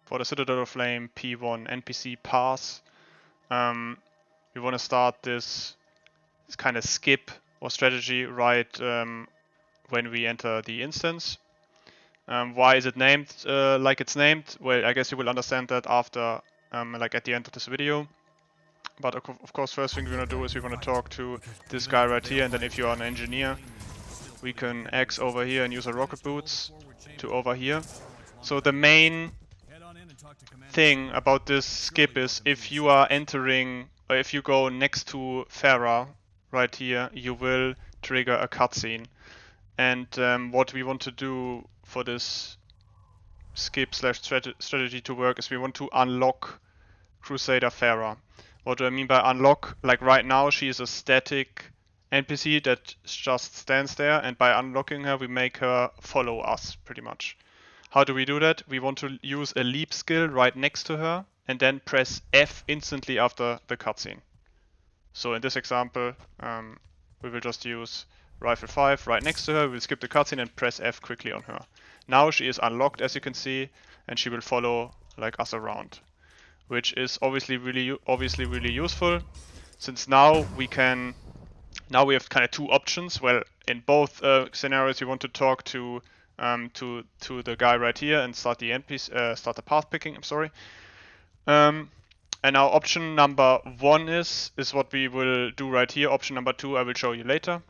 for the Citadel of Flame P1 NPC pass, we want to start this kind of skip or strategy right when we enter the instance. Why is it named like it's named? Well, I guess you will understand that after, like at the end of this video. But of course, first thing we're gonna do is we're gonna talk to this guy right here, and then if you are an engineer, we can X over here and use our rocket boots to over here. So the main thing about this skip is if you are entering, or if you go next to Farah right here, you will trigger a cutscene. And what we want to do for this skip slash strategy to work is we want to unlock Crusader Farah. What do I mean by unlock? Like right now she is a static NPC that just stands there, and by unlocking her we make her follow us pretty much. How do we do that? We want to use a leap skill right next to her and then press F instantly after the cutscene. So in this example, we will just use Rifle 5 right next to her, we'll skip the cutscene and press F quickly on her. Now she is unlocked, as you can see, and she will follow like us around, which is obviously really useful, since now we have kind of two options. Well, in both scenarios, we want to talk to the guy right here and start the start the path picking. I'm sorry. And now option number 1 is what we will do right here. Option number 2 I will show you later.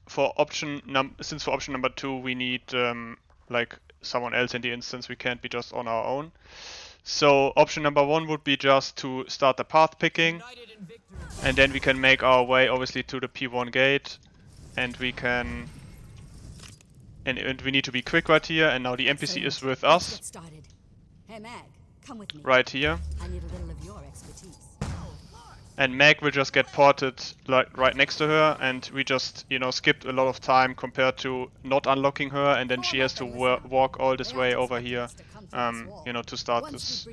Since for option number 2 we need like someone else in the instance, we can't be just on our own. So option number 1 would be just to start the path picking, and then we can make our way obviously to the P1 gate, and we can and we need to be quick right here, and now the NPC is with us. Hey Mag, come with me. Right here. I need a little of your expertise. And Meg will just get ported like right next to her, and we just, you know, skipped a lot of time compared to not unlocking her, and then she has to walk all this way over here, you know, to start this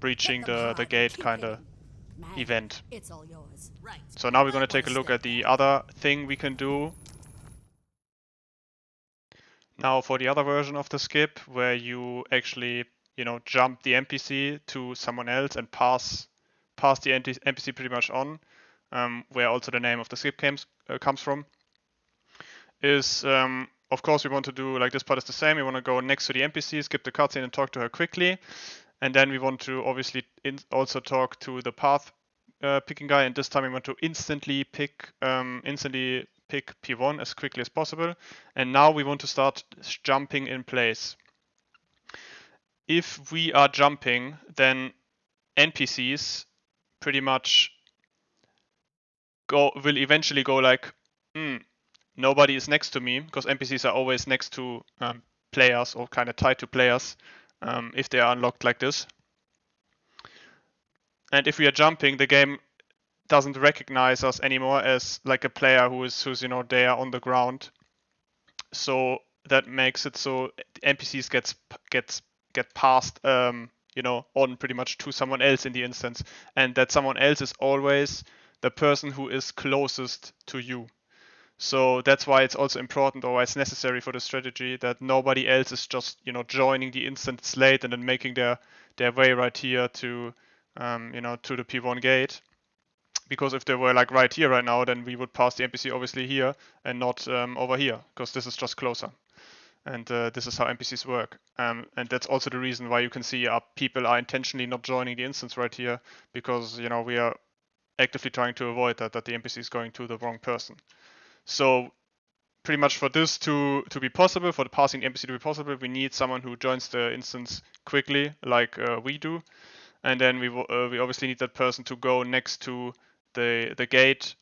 breaching the gate kind of event. It's all yours. Right. So now we're going to take a look at the other thing we can do. Now for the other version of the skip, where you actually, you know, jump the NPC to someone else and pass the NPC pretty much on, where also the name of the skip comes from, is of course we want to do like this part is the same. We want to go next to the NPC, skip the cutscene and talk to her quickly, and then we want to obviously also talk to the path picking guy, and this time we want to instantly pick P1 as quickly as possible. And now we want to start jumping in place. If we are jumping, then NPCs pretty much will eventually go like, nobody is next to me, because NPCs are always next to players or kind of tied to players if they are unlocked like this. And if we are jumping, the game doesn't recognize us anymore as like a player who's you know there on the ground. So that makes it so NPCs get passed you know, on pretty much to someone else in the instance, and that someone else is always the person who is closest to you. So that's why it's also important, or it's necessary for the strategy, that nobody else is just, you know, joining the instance late and then making their way right here to you know, to the P1 gate. Because if they were like right here right now, then we would pass the NPC obviously here and not over here, because this is just closer. And this is how NPCs work. And that's also the reason why you can see people are intentionally not joining the instance right here, because, you know, we are actively trying to avoid that the NPC is going to the wrong person. So pretty much for this to be possible, for the passing the NPC to be possible, we need someone who joins the instance quickly, like we do. And then we obviously need that person to go next to the gate.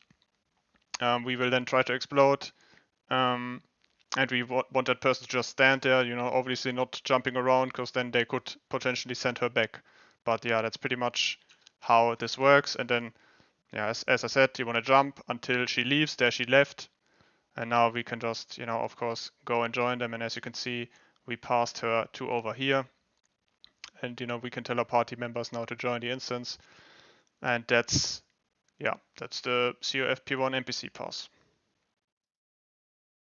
We will then try to explode. And we want that person to just stand there, you know, obviously not jumping around, because then they could potentially send her back. But yeah, that's pretty much how this works. And then, yeah, as I said, you want to jump until she leaves. There she left. And now we can just, you know, of course, go and join them. And as you can see, we passed her to over here. And, you know, we can tell our party members now to join the instance. And that's the COF P1 NPC pass.